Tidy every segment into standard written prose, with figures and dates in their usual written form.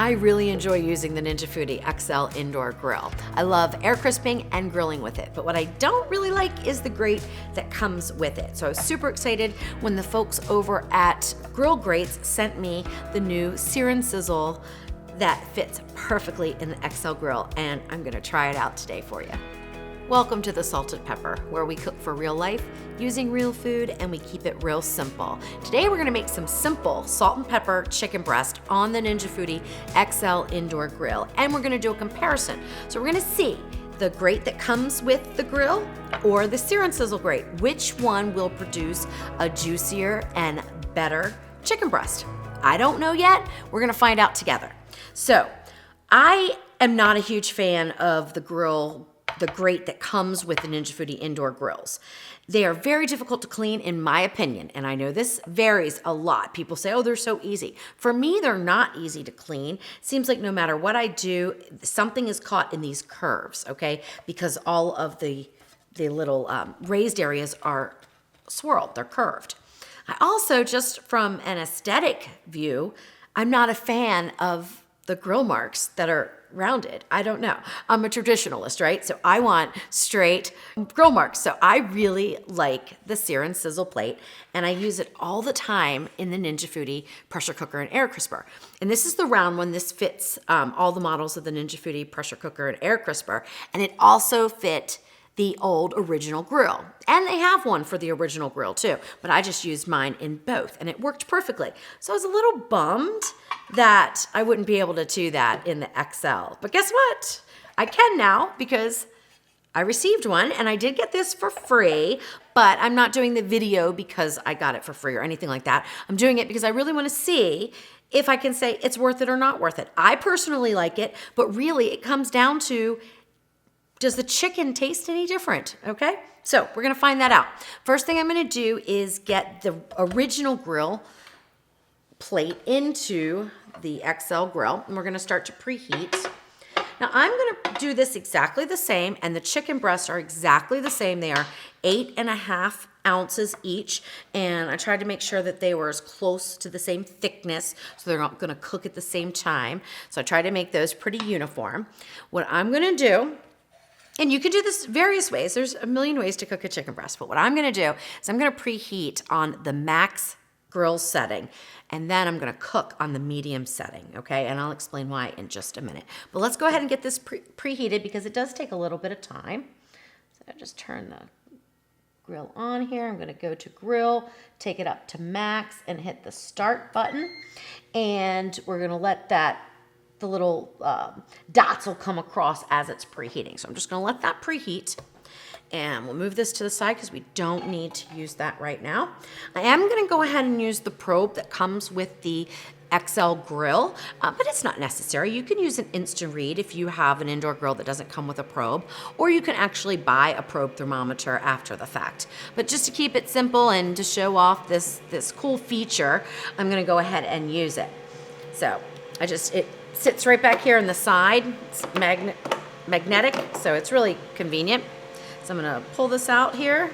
I really enjoy using the Ninja Foodi XL Indoor Grill. I love air crisping and grilling with it, but what I don't really like is the grate that comes with it. So I was super excited when the folks over at Grill Grates sent me the new Sear N Sizzle that fits perfectly in the XL Grill, and I'm gonna try it out today for you. Welcome to the Salted Pepper, where we cook for real life, using real food, and we keep it real simple. Today we're gonna make some simple salt and pepper chicken breast on the Ninja Foodi XL Indoor Grill, and we're gonna do a comparison. So we're gonna see the grate that comes with the grill or the Sear N Sizzle grate. Which one will produce a juicier and better chicken breast? I don't know yet. We're gonna find out together. So I am not a huge fan of the grate that comes with the Ninja Foodi indoor grills. They are very difficult to clean in my opinion, and I know this varies a lot. People say, oh, they're so easy. For me, they're not easy to clean. Seems like no matter what I do, something is caught in these curves, okay? Because all of the little raised areas are swirled, they're curved. I also, just from an aesthetic view, I'm not a fan of the grill marks that are rounded. I don't know. I'm a traditionalist, right? So I want straight grill marks. So I really like the Sear N Sizzle plate, and I use it all the time in the Ninja Foodi pressure cooker and air crisper. And this is the round one. This fits all the models of the Ninja Foodi pressure cooker and air crisper, and it also fit the old original grill. And they have one for the original grill too, but I just used mine in both and it worked perfectly. So I was a little bummed that I wouldn't be able to do that in the XL. But guess what? I can now because I received one and I did get this for free, but I'm not doing the video because I got it for free or anything like that. I'm doing it because I really want to see if I can say it's worth it or not worth it. I personally like it, but really it comes down to, does the chicken taste any different, okay? So we're gonna find that out. First thing I'm gonna do is get the original grill plate into the XL grill, and we're gonna start to preheat. Now I'm gonna do this exactly the same, and the chicken breasts are exactly the same. They are 8.5 ounces each, and I tried to make sure that they were as close to the same thickness, so they're not gonna cook at the same time. So I tried to make those pretty uniform. What I'm gonna do, and you can do this various ways. There's a million ways to cook a chicken breast. But what I'm going to do is I'm going to preheat on the max grill setting. And then I'm going to cook on the medium setting. Okay. And I'll explain why in just a minute. But let's go ahead and get this preheated because it does take a little bit of time. So I just turn the grill on here. I'm going to go to grill, take it up to max and hit the start button. And we're going to let the little dots will come across as it's preheating. So I'm just gonna let that preheat, and we'll move this to the side because we don't need to use that right now. I am gonna go ahead and use the probe that comes with the XL grill, but it's not necessary. You can use an instant read if you have an indoor grill that doesn't come with a probe, or you can actually buy a probe thermometer after the fact. But just to keep it simple and to show off this cool feature, I'm gonna go ahead and use it. So it sits right back here on the side. It's magnetic, so it's really convenient. So I'm gonna pull this out here,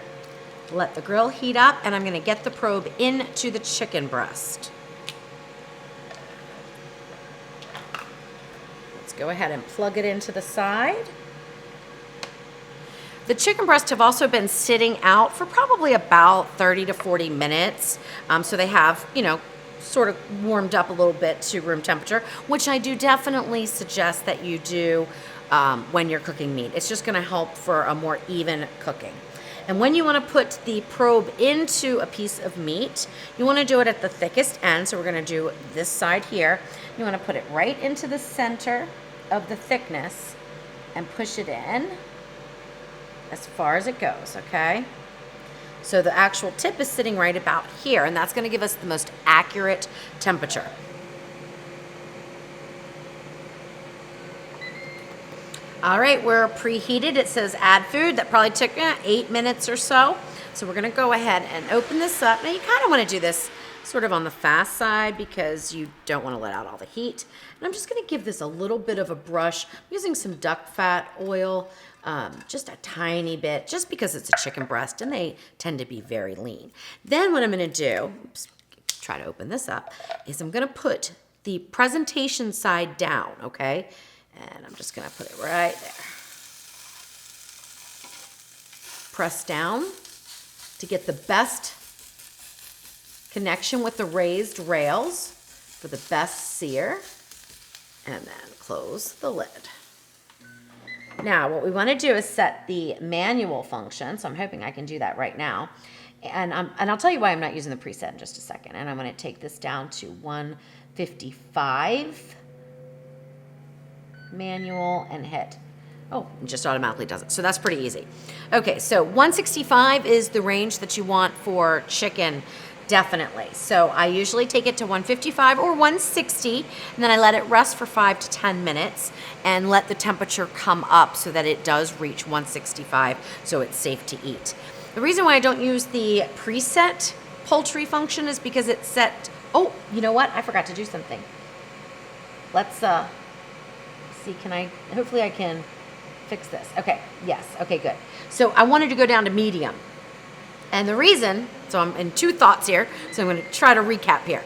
let the grill heat up, and I'm gonna get the probe into the chicken breast. Let's go ahead and plug it into the side. The chicken breasts have also been sitting out for probably about 30 to 40 minutes. So they have, sort of warmed up a little bit to room temperature, which I do definitely suggest that you do when you're cooking meat. It's just gonna help for a more even cooking. And when you wanna put the probe into a piece of meat, you wanna do it at the thickest end. So we're gonna do this side here. You wanna put it right into the center of the thickness and push it in as far as it goes, okay? So the actual tip is sitting right about here, and that's gonna give us the most accurate temperature. All right, we're preheated. It says add food. That probably took 8 minutes or so. So we're gonna go ahead and open this up. Now you kinda wanna do this sort of on the fast side because you don't wanna let out all the heat. And I'm just gonna give this a little bit of a brush. I'm using some duck fat oil. Just a tiny bit, just because it's a chicken breast and they tend to be very lean. Then what I'm gonna do, try to open this up, is I'm gonna put the presentation side down, okay? And I'm just gonna put it right there. Press down to get the best connection with the raised rails for the best sear, and then close the lid. Now, what we want to do is set the manual function, so I'm hoping I can do that right now. And I'll tell you why I'm not using the preset in just a second. And I'm going to take this down to 155 manual and hit. Oh, it just automatically does it. So that's pretty easy. Okay, so 165 is the range that you want for chicken, definitely. So I usually take it to 155 or 160, and then I let it rest for 5 to 10 minutes and let the temperature come up so that it does reach 165 so it's safe to eat. The reason why I don't use the preset poultry function is because it's set, oh, you know what? I forgot to do something. Let's see, hopefully I can fix this. Okay, yes, okay, good. So I wanted to go down to medium. And the reason, so I'm in two thoughts here, so I'm going to try to recap here.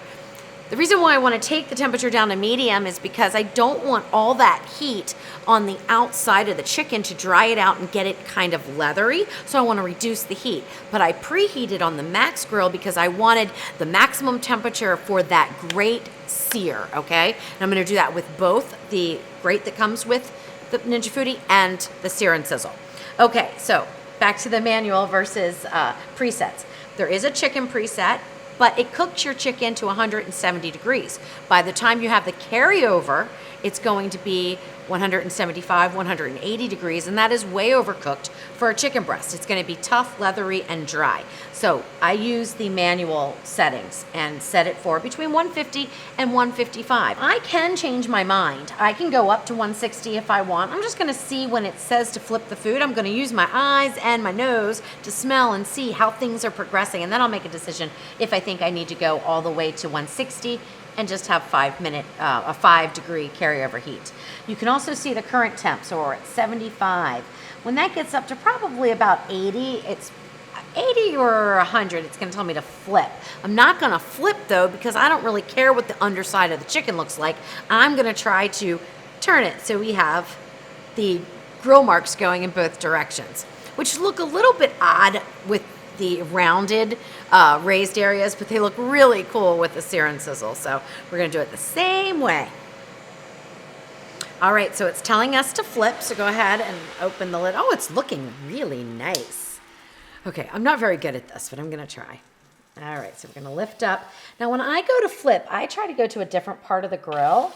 The reason why I want to take the temperature down to medium is because I don't want all that heat on the outside of the chicken to dry it out and get it kind of leathery, so I want to reduce the heat. But I preheated on the max grill because I wanted the maximum temperature for that great sear, okay? And I'm going to do that with both the grate that comes with the Ninja Foodi and the Sear N Sizzle. Okay, so back to the manual versus presets. There is a chicken preset, but it cooks your chicken to 170 degrees. By the time you have the carryover, it's going to be 175, 180 degrees, and that is way overcooked for a chicken breast. It's going to be tough, leathery, and dry. So I use the manual settings and set it for between 150 and 155. I can change my mind. I can go up to 160 if I want. I'm just going to see when it says to flip the food. I'm going to use my eyes and my nose to smell and see how things are progressing, and then I'll make a decision if I think I need to go all the way to 160 and just have a 5 degree carryover heat. You can also see the current temp, so we're at 75. When that gets up to probably about 80, it's 80 or 100, it's gonna tell me to flip. I'm not gonna flip though, because I don't really care what the underside of the chicken looks like. I'm gonna try to turn it so we have the grill marks going in both directions, which look a little bit odd with the rounded raised areas, but they look really cool with the Sear N Sizzle. So we're gonna do it the same way. All right, so it's telling us to flip, so go ahead and open the lid. Oh, it's looking really nice. Okay, I'm not very good at this, but I'm gonna try. All right, so we're gonna lift up. Now when I go to flip, I try to go to a different part of the grill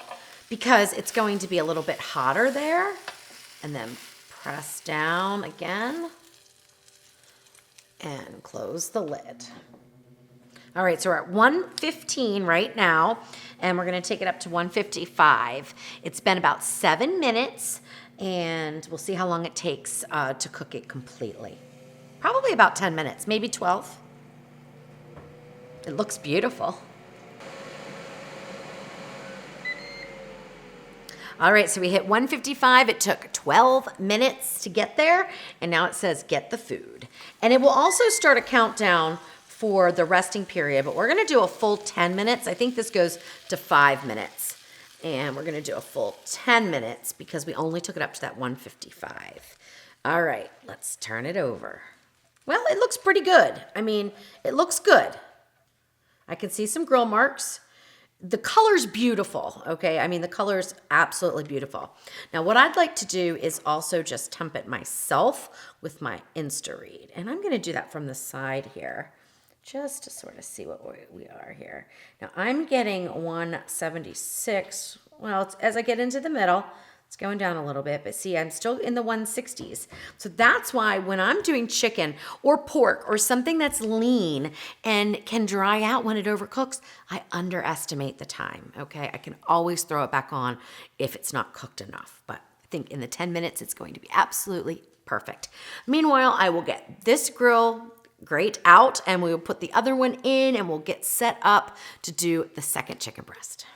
because it's going to be a little bit hotter there. And then press down again and close the lid. All right, so we're at 115 right now, and we're gonna take it up to 155. It's been about 7 minutes, and we'll see how long it takes to cook it completely. Probably about 10 minutes, maybe 12. It looks beautiful. All right, so we hit 155. It took 12 minutes to get there, and now it says get the food. And it will also start a countdown for the resting period, but we're gonna do a full 10 minutes. I think this goes to 5 minutes. And we're gonna do a full 10 minutes because we only took it up to that 155. All right, let's turn it over. Well, it looks pretty good. I mean, it looks good. I can see some grill marks. The color's beautiful, okay? I mean, the color's absolutely beautiful. Now, what I'd like to do is also just temp it myself with my Insta-Read. And I'm gonna do that from the side here, just to sort of see what we are here. Now, I'm getting 176. Well, as I get into the middle, it's going down a little bit, but see, I'm still in the 160s. So that's why when I'm doing chicken or pork or something that's lean and can dry out when it overcooks, I underestimate the time, okay? I can always throw it back on if it's not cooked enough, but I think in the 10 minutes, it's going to be absolutely perfect. Meanwhile, I will get this grill grate out and we will put the other one in and we'll get set up to do the second chicken breast.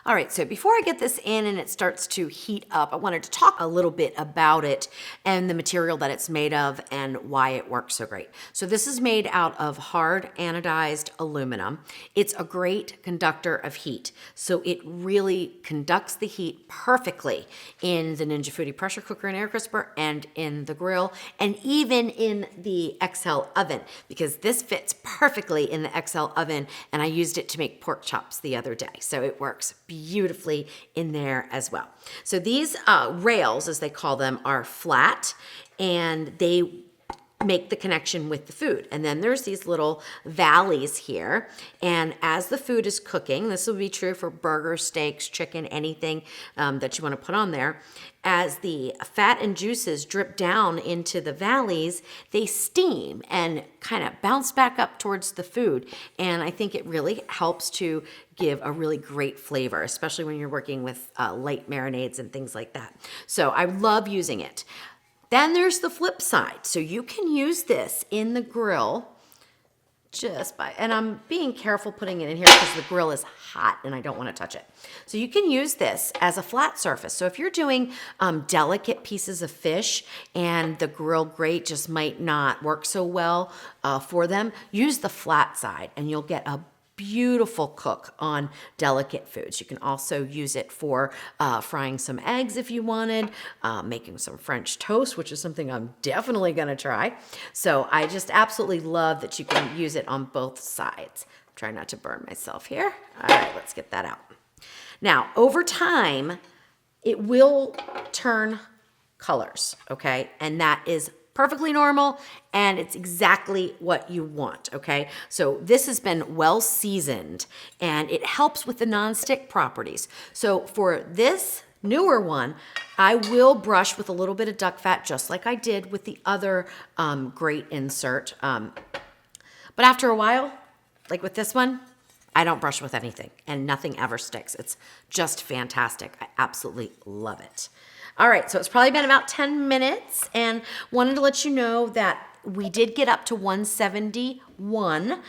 All right, so before I get this in and it starts to heat up, I wanted to talk a little bit about it and the material that it's made of and why it works so great. So this is made out of hard anodized aluminum. It's a great conductor of heat. So it really conducts the heat perfectly in the Ninja Foodi pressure cooker and air crisper and in the grill and even in the XL oven, because this fits perfectly in the XL oven, and I used it to make pork chops the other day. So it works beautifully in there as well. So these rails, as they call them, are flat and they make the connection with the food. And then there's these little valleys here. And as the food is cooking, this will be true for burgers, steaks, chicken, anything that you want to put on there. As the fat and juices drip down into the valleys, they steam and kind of bounce back up towards the food. And I think it really helps to give a really great flavor, especially when you're working with light marinades and things like that. So I love using it. Then there's the flip side. So you can use this in the grill and I'm being careful putting it in here because the grill is hot and I don't want to touch it. So you can use this as a flat surface. So if you're doing delicate pieces of fish and the Grill Grate just might not work so well for them, use the flat side and you'll get a beautiful cook on delicate foods. You can also use it for frying some eggs if you wanted, making some French toast, which is something I'm definitely going to try. So I just absolutely love that you can use it on both sides. Try not to burn myself here. All right, let's get that out. Now, over time, it will turn colors, okay? And that is perfectly normal, and it's exactly what you want, okay? So this has been well seasoned, and it helps with the nonstick properties. So for this newer one, I will brush with a little bit of duck fat, just like I did with the other grate insert. But after a while, like with this one, I don't brush with anything, and nothing ever sticks. It's just fantastic. I absolutely love it. All right, so it's probably been about 10 minutes, and wanted to let you know that we did get up to 171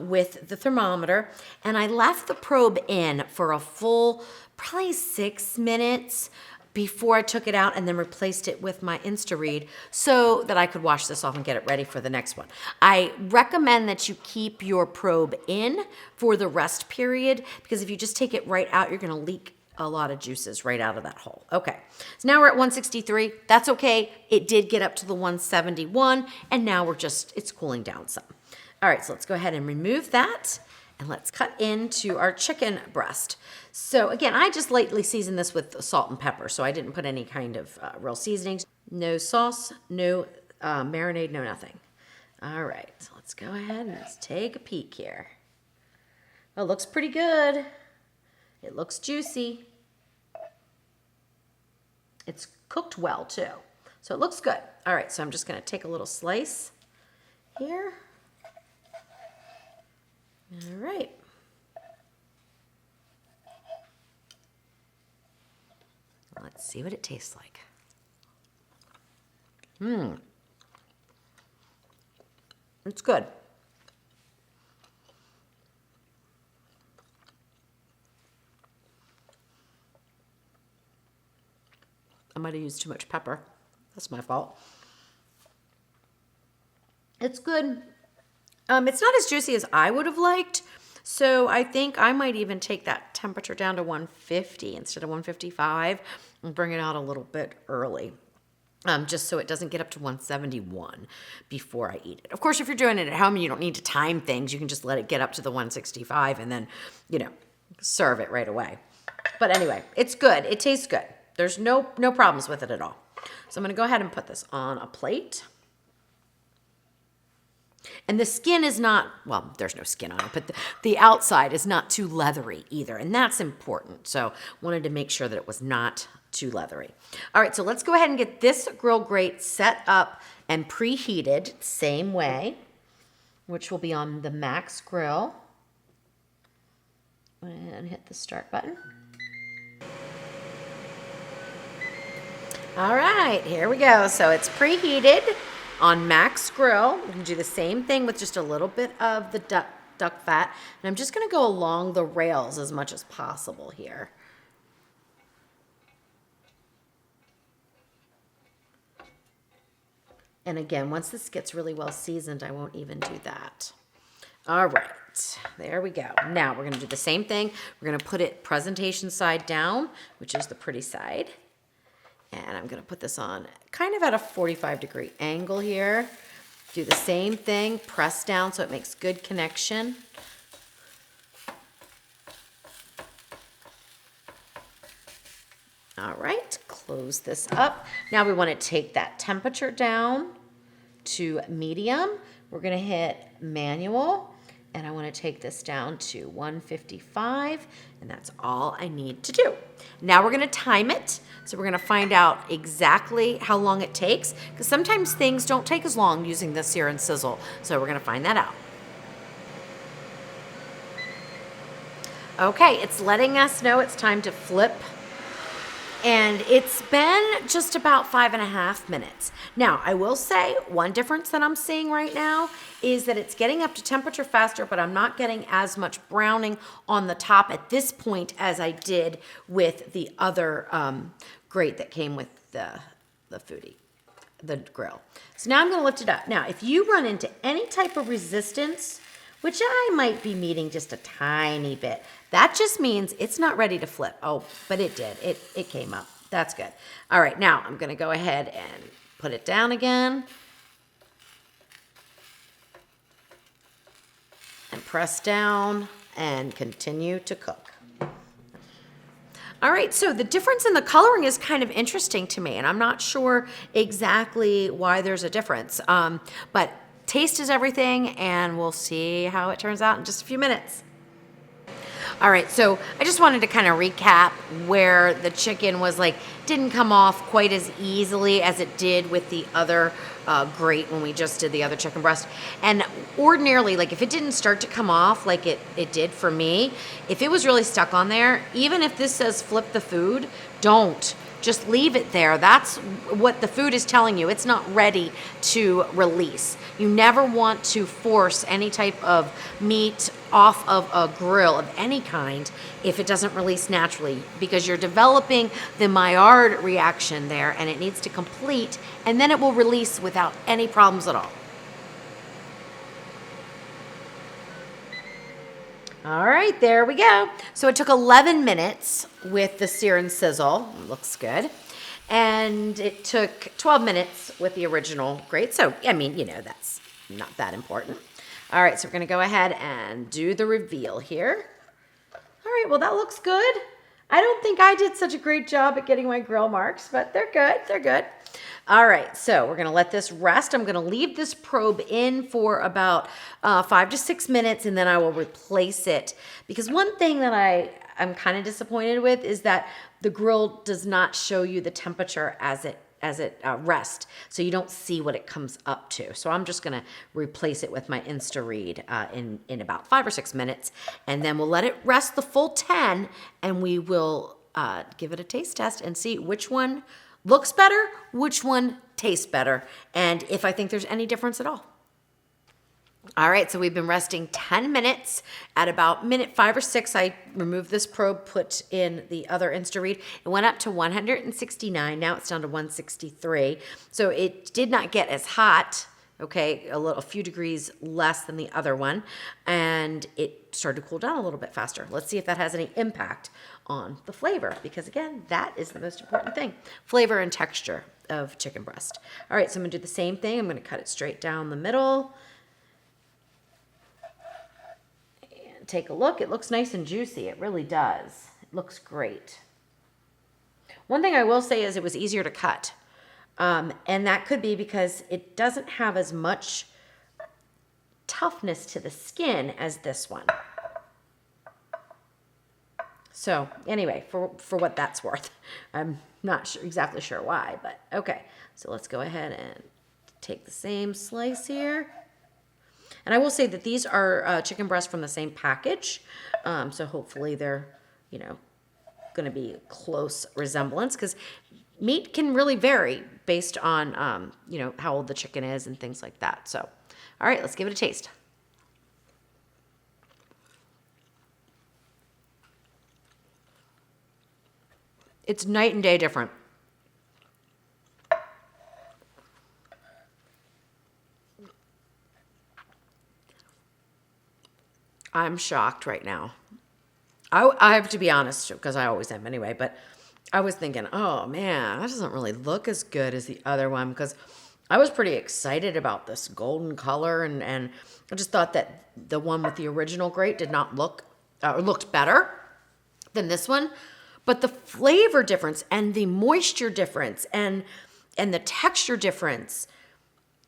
with the thermometer, and I left the probe in for a full probably 6 minutes before I took it out and then replaced it with my Insta-Read so that I could wash this off and get it ready for the next one. I recommend that you keep your probe in for the rest period, because if you just take it right out, you're gonna leak a lot of juices right out of that hole. Okay, so now we're at 163. That's okay. It did get up to the 171, and now it's cooling down some. All right, so let's go ahead and remove that, and let's cut into our chicken breast. So again, I just lightly seasoned this with salt and pepper, so I didn't put any kind of real seasonings. No sauce, no marinade, no nothing. All right, so let's go ahead and let's take a peek here. Oh, it looks pretty good. It looks juicy. It's cooked well too, so it looks good. All right, so I'm just gonna take a little slice here. All right. Let's see what it tastes like. It's good. I might have used too much pepper. That's my fault. It's good. It's not as juicy as I would have liked, so I think I might even take that temperature down to 150 instead of 155 and bring it out a little bit early, just so it doesn't get up to 171 before I eat it. Of course, if you're doing it at home and you don't need to time things, you can just let it get up to the 165 and then, serve it right away. But anyway, it's good. It tastes good. There's no problems with it at all. So I'm going to go ahead and put this on a plate. And the skin is not, well, there's no skin on it, but the outside is not too leathery either. And that's important. So wanted to make sure that it was not too leathery. All right, so let's go ahead and get this Grill Grate set up and preheated same way, which will be on the max grill. And hit the start button. All right, here we go. So it's preheated on max grill. You can do the same thing with just a little bit of the duck duck fat. And I'm just gonna go along the rails as much as possible here. And again, once this gets really well seasoned, I won't even do that. All right, there we go. Now we're gonna do the same thing. We're gonna put it presentation side down, which is the pretty side. And I'm gonna put this on kind of at a 45-degree angle here. Do the same thing, press down so it makes good connection. All right, close this up. Now we want to take that temperature down to medium. We're going to hit manual, and I want to take this down to 155, and that's all I need to do. Now we're going to time it. So we're going to find out exactly how long it takes, because sometimes things don't take as long using the Sear N Sizzle. So we're going to find that out. Okay, it's letting us know it's time to flip. And it's been just about 5.5 minutes. Now, I will say one difference that I'm seeing right now is that it's getting up to temperature faster, but I'm not getting as much browning on the top at this point as I did with the other grate that came with the grill. So now I'm gonna lift it up. Now, if you run into any type of resistance, which I might be meeting just a tiny bit, that just means it's not ready to flip. Oh, but it did. It came up. That's good. All right, now I'm going to go ahead and put it down again. And press down and continue to cook. All right, so the difference in the coloring is kind of interesting to me, and I'm not sure exactly why there's a difference. But taste is everything, and we'll see how it turns out in just a few minutes. All right, so I just wanted to kind of recap where the chicken was didn't come off quite as easily as it did with the other grate when we just did the other chicken breast. And ordinarily, if it didn't start to come off like it did for me, if it was really stuck on there, even if this says flip the food, don't. Just leave it there. That's what the food is telling you. It's not ready to release. You never want to force any type of meat off of a grill of any kind if it doesn't release naturally, because you're developing the Maillard reaction there, and it needs to complete, and then it will release without any problems at all. All right, there we go. So it took 11 minutes with the Sear N Sizzle. Looks good. And it took 12 minutes with the original grate. So, I mean, that's not that important. All right, so we're gonna go ahead and do the reveal here. All right, well, that looks good. I don't think I did such a great job at getting my grill marks, but they're good, they're good. All right, so we're gonna let this rest. I'm gonna leave this probe in for about 5 to 6 minutes, and then I will replace it. Because one thing that I'm kind of disappointed with is that the grill does not show you the temperature as it rests, so you don't see what it comes up to. So I'm just gonna replace it with my Insta-Read in about 5 or 6 minutes, and then we'll let it rest the full 10, and we will give it a taste test and see which one looks better, which one tastes better, and if I think there's any difference at all. All right, so we've been resting 10 minutes. At about minute 5 or 6, I removed this probe, put in the other Insta-Read. It went up to 169. Now it's down to 163. So it did not get as hot, okay, a few degrees less than the other one, and it started to cool down a little bit faster. Let's see if that has any impact on the flavor, because again, that is the most important thing, flavor and texture of chicken breast. All right, so I'm gonna do the same thing. I'm gonna cut it straight down the middle. And take a look. It looks nice and juicy. It really does. It looks great. One thing I will say is it was easier to cut. And that could be because it doesn't have as much toughness to the skin as this one. So anyway, for what that's worth, I'm not exactly sure why, but okay. So let's go ahead and take the same slice here. And I will say that these are chicken breasts from the same package. So hopefully they're, going to be close resemblance, because meat can really vary based on, how old the chicken is and things like that. So, all right, let's give it a taste. It's night and day different. I'm shocked right now. I have to be honest, because I always am anyway, but I was thinking, oh man, that doesn't really look as good as the other one, because I was pretty excited about this golden color, and I just thought that the one with the original grate did not look, looked better than this one. But the flavor difference and the moisture difference and the texture difference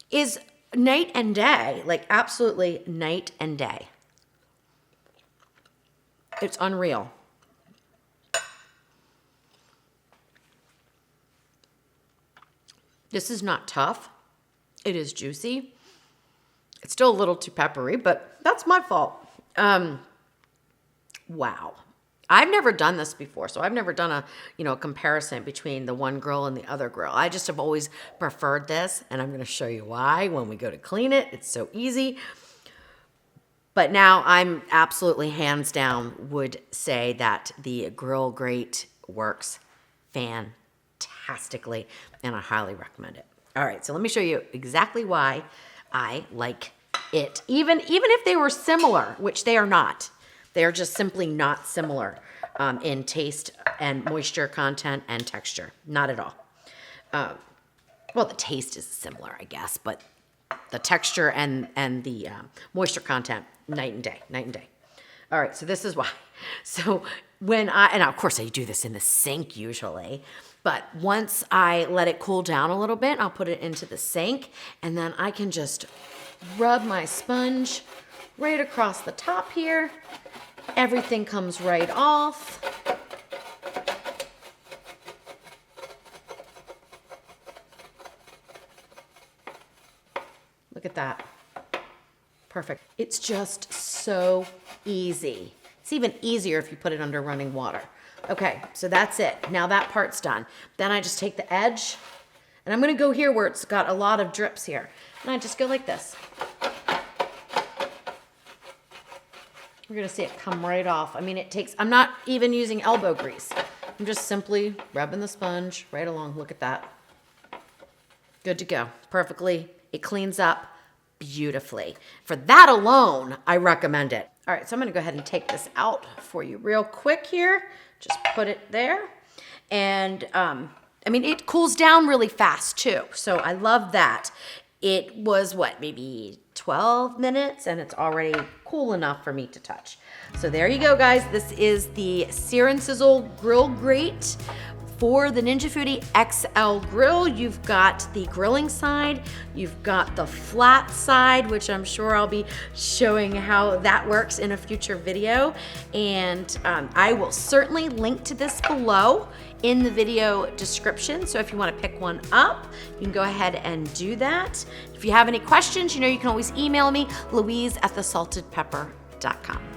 is night and day, like absolutely night and day. It's unreal. This is not tough. It is juicy. It's still a little too peppery, but that's my fault. Wow. I've never done this before, so I've never done a comparison between the one grill and the other grill. I just have always preferred this, and I'm going to show you why when we go to clean it. It's so easy. But now I'm absolutely hands down would say that the Grill Grate works fantastically, and I highly recommend it. All right, so let me show you exactly why I like it. Even if they were similar, which they are not. They are just simply not similar in taste and moisture content and texture. Not at all. Well, the taste is similar, I guess, but the texture and the moisture content, night and day, night and day. All right, so this is why. So and of course I do this in the sink usually, but once I let it cool down a little bit, I'll put it into the sink, and then I can just rub my sponge right across the top here. Everything comes right off. Look at that. Perfect. It's just so easy. It's even easier if you put it under running water. Okay, so that's it. Now that part's done. Then I just take the edge, and I'm gonna go here where it's got a lot of drips here. And I just go like this. We're gonna see it come right off. I mean, I'm not even using elbow grease. I'm just simply rubbing the sponge right along. Look at that. Good to go. Perfectly. It cleans up beautifully. For that alone, I recommend it. All right, so I'm gonna go ahead and take this out for you real quick here. Just put it there. And I mean, it cools down really fast too. So I love that. It was maybe 12 minutes, and it's already cool enough for me to touch. So there you go, guys. This is the Sear N Sizzle Grill Grate for the Ninja Foodi XL Grill. You've got the grilling side, you've got the flat side, which I'm sure I'll be showing how that works in a future video. And I will certainly link to this below in the video description. So if you want to pick one up, you can go ahead and do that. If you have any questions, you can always email me, louise@thesaltedpepper.com.